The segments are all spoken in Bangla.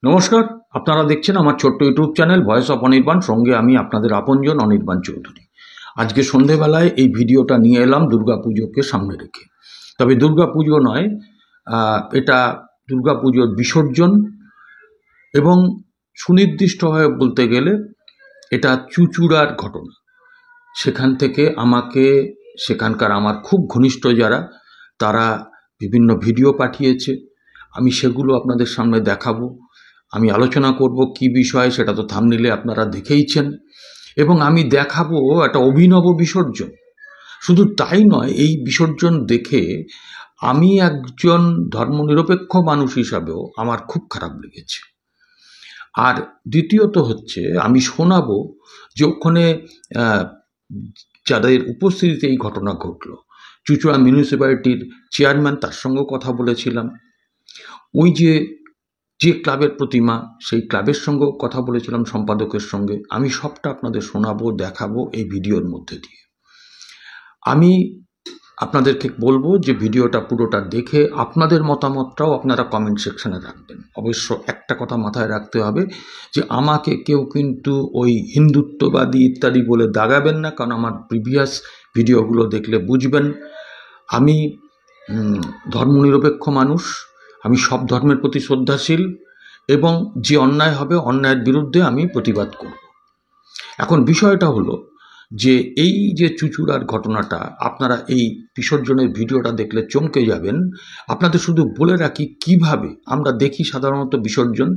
নমস্কার, আপনারা দেখছেন আমার ছোট্ট YouTube channel voice of Anirban. সঙ্গে আমি আপনাদের আপনজন অনির্বাণ চৌধুরী। আজকে সন্ধেবেলায় এই ভিডিওটা নিয়ে এলাম দুর্গাপুজোকে সামনে রেখে। তবে দুর্গাপুজো নয়, এটা দুর্গাপুজোর বিসর্জন এবং সুনির্দিষ্টভাবে বলতে গেলে এটা চুঁচুড়ার ঘটনা। সেখান থেকে সেখানকার আমার খুব ঘনিষ্ঠ যারা, তারা বিভিন্ন ভিডিও পাঠিয়েছে। আমি সেগুলো আপনাদের সামনে দেখাবো। আমি আলোচনা করব কি বিষয়, সেটা তো থাম্বনেইলে আপনারা দেখেইছেন। এবং আমি দেখাবো একটা অভিনব বিসর্জন। শুধু তাই নয়, এই বিসর্জন দেখে আমি একজন ধর্মনিরপেক্ষ মানুষ হিসাবেও আমার খুব খারাপ লেগেছে। আর দ্বিতীয়ত হচ্ছে, আমি শোনাবো যে ওখানে যাদের উপস্থিতিতে এই ঘটনা ঘটলো, চুঁচুড়া মিউনিসিপ্যালিটির চেয়ারম্যান, তার সঙ্গেও কথা বলেছিলাম। ওই যে ক্লাবের প্রতিমা, সেই ক্লাবের সঙ্গেও কথা বলেছিলাম, সম্পাদকের সঙ্গে। আমি সবটা আপনাদের শোনাবো, দেখাবো এই ভিডিওর মধ্যে দিয়ে। আমি আপনাদেরকে বলবো যে ভিডিওটা পুরোটা দেখে আপনাদের মতামতটাও আপনারা কমেন্ট সেকশনে রাখবেন। অবশ্য একটা কথা মাথায় রাখতে হবে যে আমাকে কেউ কিন্তু ওই হিন্দুত্ববাদী ইত্যাদি বলে দাগাবেন না, কারণ আমার প্রিভিয়াস ভিডিওগুলো দেখলে বুঝবেন আমি ধর্মনিরপেক্ষ মানুষ। আমি সব ধর্মের প্রতি শ্রদ্ধাশীল এবং যে অন্যায় হবে, অন্যায়ের বিরুদ্ধে আমি প্রতিবাদ করব। এখন বিষয়টা হলো যে এই যে চুঁচুড়ার ঘটনাটা, আপনারা এই বিসর্জনের ভিডিওটা দেখলে চমকে যাবেন। আপনাদের শুধু বলে রাখি কিভাবে আমরা দেখি সাধারণত বিসর্জন,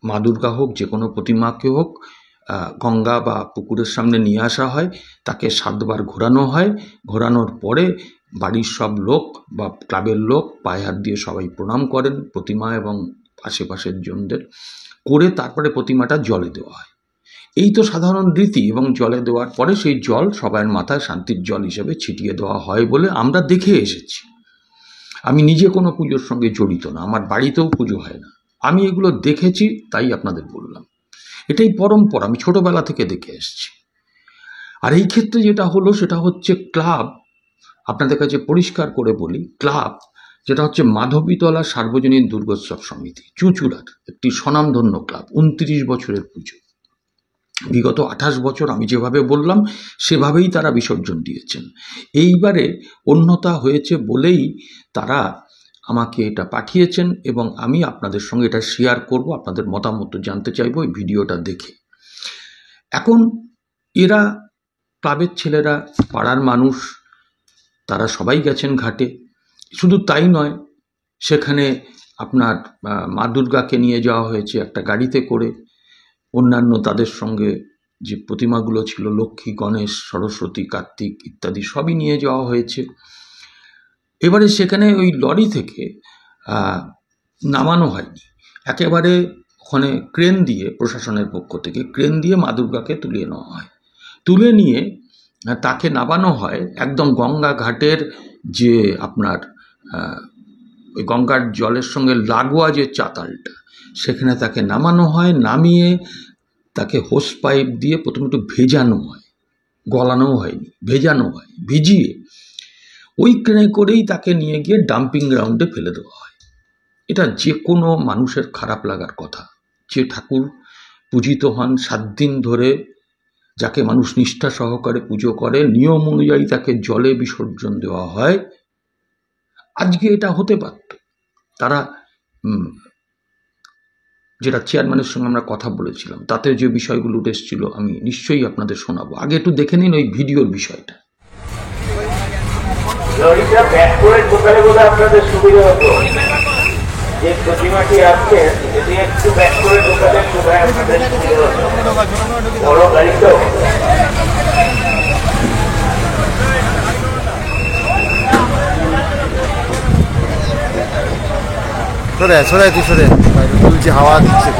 মা দুর্গা হোক, যে কোনো প্রতিমাকে হোক, গঙ্গা বা পুকুরের সামনে নিয়ে আসা হয়, তাকে 7 বার ঘোরানো হয়। ঘোরানোর পরে বাড়ির সব লোক বা ক্লাবের লোক পায়ে হাত দিয়ে সবাই প্রণাম করেন প্রতিমা এবং আশেপাশের জনদের, করে তারপরে প্রতিমাটা জলে দেওয়া হয়। এই তো সাধারণ রীতি। এবং জলে দেওয়ার পরে সেই জল সবার মাথায় শান্তির জল হিসেবে ছিটিয়ে দেওয়া হয় বলে আমরা দেখে এসেছি। আমি নিজে কোনো পুজোর সঙ্গে জড়িত না, আমার বাড়িতেও পুজো হয় না। আমি এগুলো দেখেছি, তাই আপনাদের বললাম। এটাই পরম্পরা, আমি ছোটবেলা থেকে দেখে এসেছি। আর এই ক্ষেত্রে যেটা হলো সেটা হচ্ছে ক্লাব, আপনাদের কাছে পরিষ্কার করে বলি, ক্লাব যেটা হচ্ছে মাধবীতলা সার্বজনীন দুর্গোৎসব সমিতি, চুঁচুড়ার একটি স্বনামধন্য ক্লাব। 29 বছরের পুজো। বিগত 28 বছর আমি যেভাবে বললাম সেভাবেই তারা বিসর্জন দিয়েছেন। এইবারে অন্যতা হয়েছে বলেই তারা আমাকে এটা পাঠিয়েছেন এবং আমি আপনাদের সঙ্গে এটা শেয়ার করব। আপনাদের মতামত জানতে চাইব এই ভিডিওটা দেখে। এখন এরা ক্লাবের ছেলেরা, পাড়ার মানুষ, তারা সবাই গেছেন ঘাটে। শুধু তাই নয়, সেখানে আপনার মা দুর্গাকে নিয়ে যাওয়া হয়েছে একটা গাড়িতে করে। অন্যান্য তাদের সঙ্গে যে প্রতিমাগুলো ছিল, লক্ষ্মী, গণেশ, সরস্বতী, কার্তিক ইত্যাদি সবই নিয়ে যাওয়া হয়েছে। এবারে সেখানে ওই লরি থেকে নামানো হয়নি, একেবারে ওখানে ক্রেন দিয়ে, প্রশাসনের পক্ষ থেকে ক্রেন দিয়ে মা দুর্গাকে তুলে নেওয়া হয়। তুলে নিয়ে তাকে নামানো হয় একদম গঙ্গা ঘাটের যে আপনার ওই গঙ্গার জলের সঙ্গে লাগোয়া যে চাতালটা, সেখানে তাকে নামানো হয়। নামিয়ে তাকে হোস পাইপ দিয়ে প্রথমে একটু ভেজানো হয়, গলানোও হয়নি, ভেজানো হয়। ভিজিয়ে ওই ক্রেনে করেই তাকে নিয়ে গিয়ে ডাম্পিং গ্রাউন্ডে ফেলে দেওয়া হয়। এটা যে কোনো মানুষের খারাপ লাগার কথা। যে ঠাকুর পূজিত হন 7 দিন ধরে, যাকে মানুষ নিষ্ঠা সহকারে পুজো করে, নিয়ম অনুযায়ী তাকে জলে বিসর্জন দেওয়া হয়। আজকে এটা হতে পারত। তারা যেটা চেয়ারম্যানের সঙ্গে আমরা কথা বলেছিলাম, তাতে যে বিষয়গুলো উঠে এসেছিল আমি নিশ্চয়ই আপনাদের শোনাবো। আগে একটু দেখে নিন ওই ভিডিওর বিষয়টা। আপনাদের সুবিধা হতো যে প্রতিমাটি আসছে, যদি একটু ব্যাক করে ঢোকালে আপনাদের সুবিধা হতো। বড় গাড়ি তো সরে তুই সরে তুলছি, হাওয়া দিচ্ছে।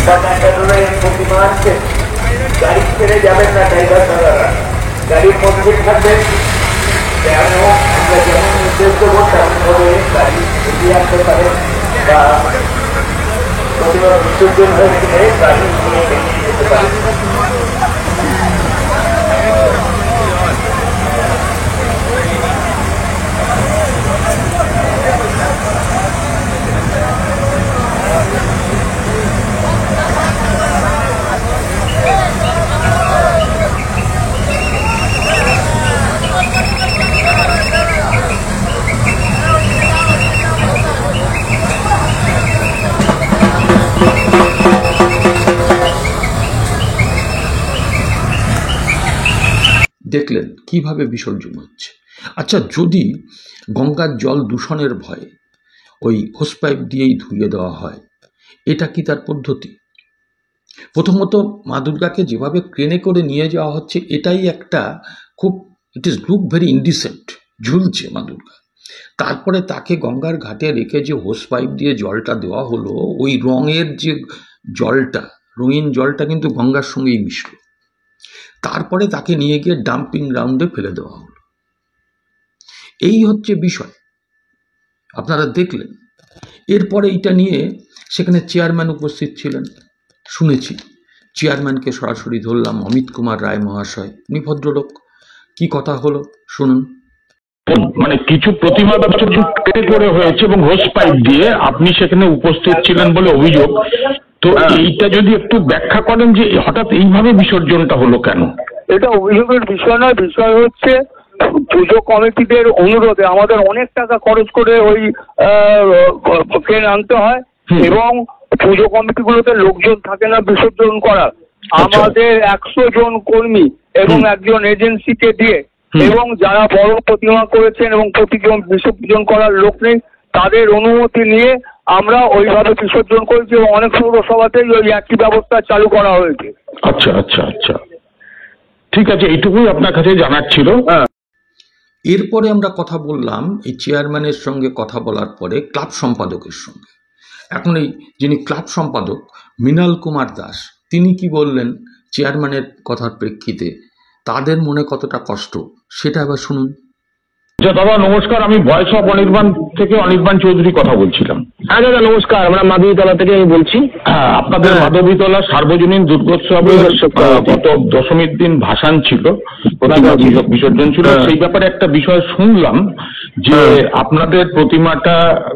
বা ম্যান্ডাটোরে প্রতিমা আসছে, গাড়ি ছেড়ে যাবেন না ড্রাইভার দাদারা, গাড়ির মধ্যে থাকবেন। কেন আমরা যেমন নির্দেশ দেবো তেমনভাবে গাড়ি এগিয়ে আসতে পারেন বা প্রতিমা বিসর্জন হয়ে গেলে গাড়ি নিয়ে বেরিয়ে যেতে পারেন। দেখলেন কিভাবে বিসর্জন হচ্ছে। আচ্ছা, যদি গঙ্গার জল দূষণের ভয়ে ওই হোস পাইপ দিয়েই ধুইয়ে দেওয়া হয়, এটা কি তার পদ্ধতি? প্রথমত মা দুর্গাকে যেভাবে ক্রেনে করে নিয়ে যাওয়া হচ্ছে, এটাই একটা খুব, it is look very indecent, ঝুলছে মা দুর্গা। তারপরে তাকে গঙ্গার ঘাটে রেখে যে হোস পাইপ দিয়ে জলটা দেওয়া হলো, ওই রঙের যে জলটা, রঙিন জলটা কিন্তু গঙ্গার সঙ্গেই মিশল। তারপরে তাকে নিয়ে গিয়ে ডাম্পিং গ্রাউন্ডে ফেলে দেওয়া হলো। এই হচ্ছে বিষয়, আপনারা দেখলেন। এরপরে এটা নিয়ে সেখানে চেয়ারম্যান উপস্থিত ছিলেন, শুনেছি। চেয়ারম্যানকে সরাসরি ধরলাম, অমিত কুমার রায় মহাশয়, উনি ভদ্রলোক। কি কথা হলো শুনুন। মানে কিছু প্রতিমা বিসর্জন করে হয়েছে এবং হোস পাইপ দিয়ে, আপনি সেখানে উপস্থিত ছিলেন বলে অভিযোগ। তো এইটা যদি একটু ব্যাখ্যা করেন যে হঠাৎ এইভাবে বিসর্জনটা হলো কেন? এটা অভিযোগের বিষয় নয়, বিষয় হচ্ছে পুজো কমিটিদের অনুরোধে আমাদের অনেক টাকা খরচ করে ওই ক্রেন আনতে হয় এবং পুজো কমিটিগুলোতে লোকজন থাকে না বিসর্জন করার। আমাদের 100 জন কর্মী এবং একজন এজেন্সিকে দিয়ে এবং যারা বড় প্রতিমা করেছেন এবং প্রতিজন বিসর্জন করার লোক নেই, তাদের অনুমতি নিয়ে আমরা ওইভাবে বিসর্জন করেছি এবং অনেক পৌরসভাতেই ওই একই ব্যবস্থা চালু করা হয়েছে। আচ্ছা আচ্ছা আচ্ছা, ঠিক আছে, এইটুকুই আপনার কাছে জানার ছিল। এরপরে আমরা কথা বললাম এই চেয়ারম্যানের সঙ্গে। কথা বলার পরে ক্লাব সম্পাদকের সঙ্গে, এখন এই যিনি ক্লাব সম্পাদক মৃণাল কুমার দাস, তিনি কি বললেন চেয়ারম্যানের কথার প্রেক্ষিতে, তাদের মনে কতটা কষ্ট, সেটা আবার শুনুন। দাদা নমস্কার, আমি ভয়েস অফ অনির্বাণ থেকে অনির্বাণ চৌধুরী কথা বলছিলাম। হ্যাঁ দাদা নমস্কার, আমরা মাধবীতলা থেকে আমি বলছি। হ্যাঁ, আপনাদের মাধবীতলা সার্বজনীন দুর্গোৎসবের গত দশমীর দিন ভাসান ছিল, প্রতিমা বিসর্জন ছিল। সেই ব্যাপারে একটা বিষয় শুনলাম যে আপনাদের প্রতিমাটা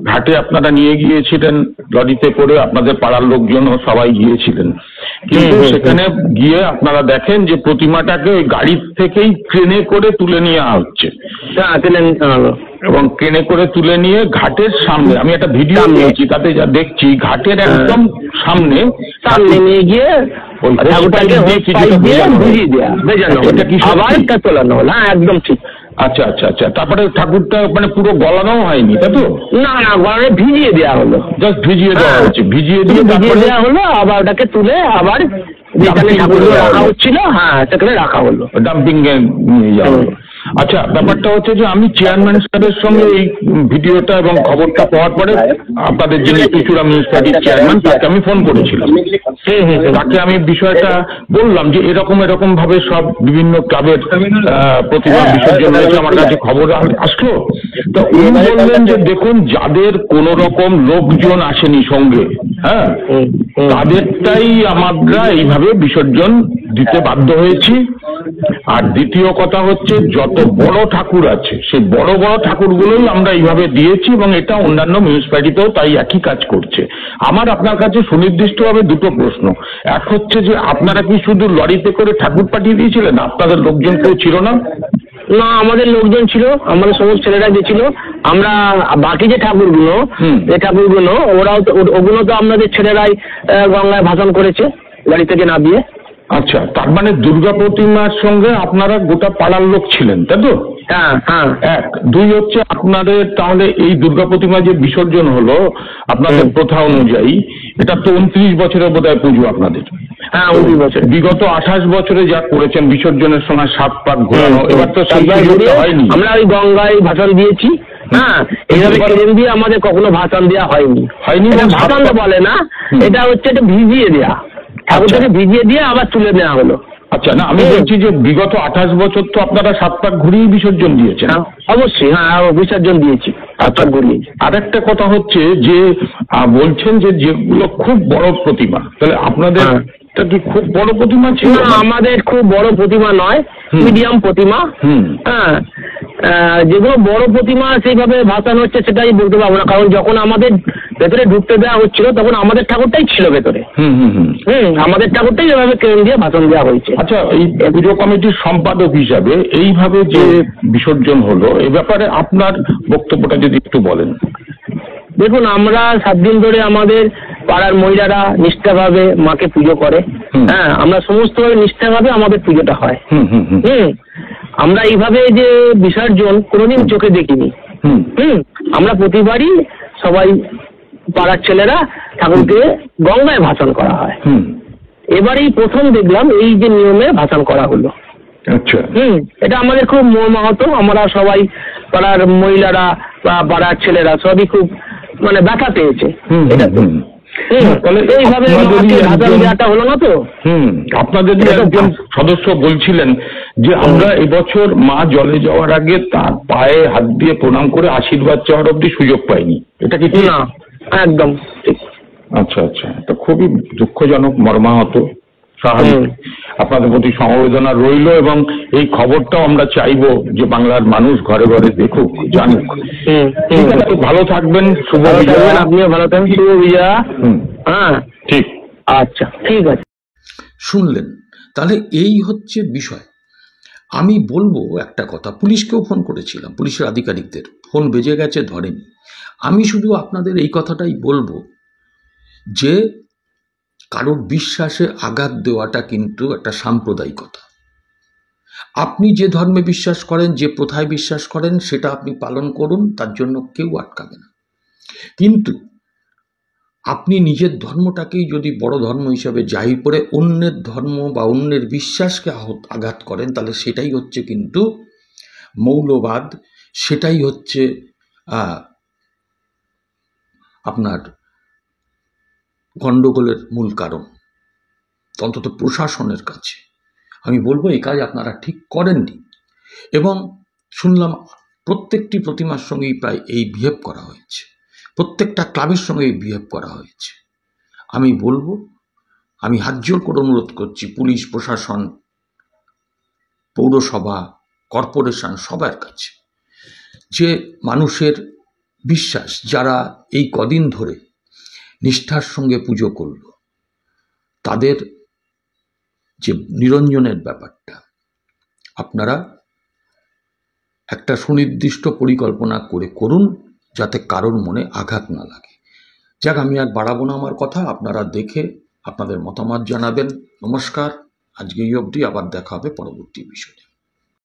ঘাটে আপনারা নিয়ে গিয়েছিলেন লরিতে করে, আপনাদের পাড়ার লোকজনও সবাই গিয়েছিলেন, কিন্তু সেখানে গিয়ে আপনারা দেখেন যে প্রতিমাটাকে ওই গাড়ির থেকেই ট্রেনে করে তুলে নিয়ে হচ্ছে এবং ট্রেনে করে তুলে নিয়ে ঘাটের সামনে, আমি একটা ভিডিও নিয়েছি, তাতে যা দেখছি ঘাটের একদম সামনে নিয়ে গিয়ে তোলানো হলো। হ্যাঁ একদম ঠিক। আচ্ছা আচ্ছা আচ্ছা, তারপরে ঠাকুরটা মানে পুরো গলানো হয়নি, তাই তো? না না, গলানো ভিজিয়ে দেওয়া হলো, জাস্ট ভিজিয়ে দেওয়া হচ্ছে, ভিজিয়ে দেওয়া হলো, আবার ওটাকে তুলে আবার যেখানে ঠাকুরগুলো রাখা হচ্ছিল, হ্যাঁ সেখানে রাখা হলো, ডাম্পিং এ নিয়ে যাওয়া হলো। আচ্ছা, ব্যাপারটা হচ্ছে যে আমি চেয়ারম্যান সাহেবের সঙ্গে এই ভিডিওটা এবং খবরটা পাওয়ার পরে আপনাদের যিনি চুঁচুড়া মিউনিসিপ্যালিটির চেয়ারম্যান, তাকে আমি ফোন করেছিলাম। তাকে আমি বিষয়টা বললাম যে এরকম ভাবে সব বিভিন্ন ক্লাবের প্রতিমা বিসর্জন হয়েছে, আমার কাছে খবর আসলো। তো উনি বললেন যে দেখুন, যাদের কোন রকম লোকজন আসেনি সঙ্গে, হ্যাঁ, তাদেরটাই আমরা এইভাবে বিসর্জন দিতে বাধ্য হয়েছি। আর দ্বিতীয় কথা হচ্ছে, যত বড় ঠাকুর আছে সেই বড় বড় ঠাকুরগুলোই আমরা এইভাবে দিয়েছি এবং এটা অন্যান্য মিউনিসিপ্যালিটিতেও তাই একই কাজ করছে। আমার আপনার কাছে সুনির্দিষ্টভাবে দুটো প্রশ্ন। এক হচ্ছে যে আপনারা কি শুধু লরিতে করে ঠাকুর পাঠিয়ে দিয়েছিলেন, আপনাদের লোকজন কেউ ছিল না? না, আমাদের লোকজন ছিল, আমাদের সমস্ত ছেলেরা গেছিল। আমরা বাকি যে ঠাকুরগুলো, ওগুলো তো আমাদের ছেলেরাই গঙ্গায় ভাসান করেছে গাড়ি থেকে না দিয়ে। আচ্ছা, তার মানে দুর্গা প্রতিমার সঙ্গে আপনারা গোটা পাড়ার লোক ছিলেন, তাই তো? হ্যাঁ হ্যাঁ। এক, দুই হচ্ছে আপনাদের তাহলে এই দুর্গা প্রতিমা যে বিসর্জন হলো আপনাদের প্রথা অনুযায়ী, এটা তো 29 বছরের বোধহয় পুজো আপনাদের। হ্যাঁ 29 বছর। বিগত 28 বছরে যা করেছেন বিসর্জনের সময় 7 পাক ঘোরানো, এবার তো সেই সুযোগটা হয়নি। আমরা ওই গঙ্গায় ভাসান দিয়েছি হ্যাঁ, এইভাবে ক্রেন দিয়ে আমাদের কখনো ভাসান দেওয়া হয়নি। এটা ভাসান তো বলে না, এটা হচ্ছে এটা ভিজিয়ে দেওয়া, ঠাকুরটাকে ভিজিয়ে দিয়ে আবার তুলে নেওয়া হলো। আচ্ছা, না আমি বলছি যে বিগত 28 বছর তো আপনারা 7 পাক ঘুরিয়ে বিসর্জন দিয়েছেন। অবশ্যই, হ্যাঁ বিসর্জন দিয়েছি 7 পাক ঘুরিয়ে। আর একটা কথা হচ্ছে যে বলছেন যে যেগুলো খুব বড় প্রতিমা, তাহলে আপনাদের কি খুব বড় প্রতিমা ছিল? আমাদের খুব বড় প্রতিমা নয়, মিডিয়াম প্রতিমা। হ্যাঁ, যেগুলো বড় প্রতিমা সেইভাবে ভাসানো হচ্ছে সেটাই বলতে পারবো না, কারণ যখন আমাদের ভেতরে ঢুকতে দেওয়া হচ্ছিল তখন আমাদের ঠাকুরটাই ছিল ভেতরে। আমাদের ঠাকুরটাই এভাবে ক্রেন দিয়ে ভাসান দেওয়া হয়েছে। আচ্ছা, এই পুজো কমিটির সম্পাদক হিসাবে এইভাবে যে বিসর্জন হলো, এই ব্যাপারে আপনার বক্তব্যটা যদি একটু বলেন। দেখুন, আমরা 7 দিন ধরে আমাদের পাড়ার মহিলারা নিষ্ঠাভাবে মাকে পুজো করে। হ্যাঁ, আমরা সমস্তভাবে নিষ্ঠাভাবে আমাদের পুজোটা হয়। আমরা এইভাবে যে বিসর্জন কোনোদিন চোখে দেখিনি। আমরা প্রতিবারই সবাই পাড়ার ছেলেরা ঠাকুরকে গঙ্গায় ভাসান করা হয়। এবারেই প্রথম দেখলাম এই যে নিয়মে ভাসান করা হলো। আচ্ছা, এটা আমাদের খুব মর্মাহত। আমরা সবাই পাড়ার মহিলারা বা পাড়ার ছেলেরা সবই খুব মানে ব্যথা পেয়েছে। এইভাবে ভাসান দেওয়াটা হলো না তো। আপনাদের একজন সদস্য বলছিলেন যে আমরা এবছর মা জলে যাওয়ার আগে তার পায়ে হাত দিয়ে প্রণাম করে আশীর্বাদ চাওয়ার অব্দি সুযোগ পাইনি, এটা কি ঠিক? না, একদম ঠিক। আচ্ছা আচ্ছা, এটা খুবই দুঃখজনক, মর্মাহত। স্বাভাবিক, আপনাদের প্রতি সমবেদনা রইল, এবং এই খবরটাও আমরা চাইবো যে বাংলার মানুষ ঘরে ঘরে দেখুক, জানুক। ঠিক আছে, ভালো থাকবেন, শুভ বিজয়া। আপনিও ভালো থাকবেন, শুভ বিজয়া। হ্যাঁ, ঠিক। আচ্ছা, ঠিক আছে। শুনলেন, তাহলে এই হচ্ছে বিষয়। আমি বলবো একটা কথা, পুলিশকেও ফোন করেছিলাম, পুলিশের আধিকারিকদের ফোন বেজে গেছে, ধরেনি। আমি শুধু আপনাদের এই কথাটাই বলবো যে কারোর বিশ্বাসে আঘাত দেওয়াটা কিন্তু একটা সাম্প্রদায়িকতা। আপনি যে ধর্মে বিশ্বাস করেন, যে প্রথায় বিশ্বাস করেন, সেটা আপনি পালন করুন, তার জন্য কেউ আটকাবে না। কিন্তু আপনি নিজের ধর্মটাকেই যদি বড় ধর্ম হিসাবে জাহির করে অন্যের ধর্ম বা অন্যের বিশ্বাসকে আঘাত করেন, তাহলে সেটাই হচ্ছে কিন্তু মৌলবাদ, সেটাই হচ্ছে আপনার গণ্ডগোলের মূল কারণ, অন্তত প্রশাসনের কাছে। আমি বলবো এই কাজ আপনারা ঠিক করেননি। এবং শুনলাম প্রত্যেকটি প্রতিমার সঙ্গেই প্রায় এই বিহেভ করা হয়েছে, প্রত্যেকটা ক্লাবের সঙ্গে এই বিহেভ করা হয়েছে। আমি বলবো, আমি হাত জোর করে অনুরোধ করছি পুলিশ প্রশাসন, পৌরসভা, কর্পোরেশন, সবার কাছে, যে মানুষের বিশ্বাস, যারা এই কদিন ধরে নিষ্ঠার সঙ্গে পুজো করল, তাদের যে নিরঞ্জনের ব্যাপারটা আপনারা একটা সুনির্দিষ্ট পরিকল্পনা করে করুন, যাতে কারোর মনে আঘাত না লাগে। যাক, আমি আর বাড়াবো না আমার কথা, আপনারা দেখে আপনাদের মতামত জানাবেন। নমস্কার, আজকে এই অবধি, আবার দেখা হবে পরবর্তী বিষয়ে।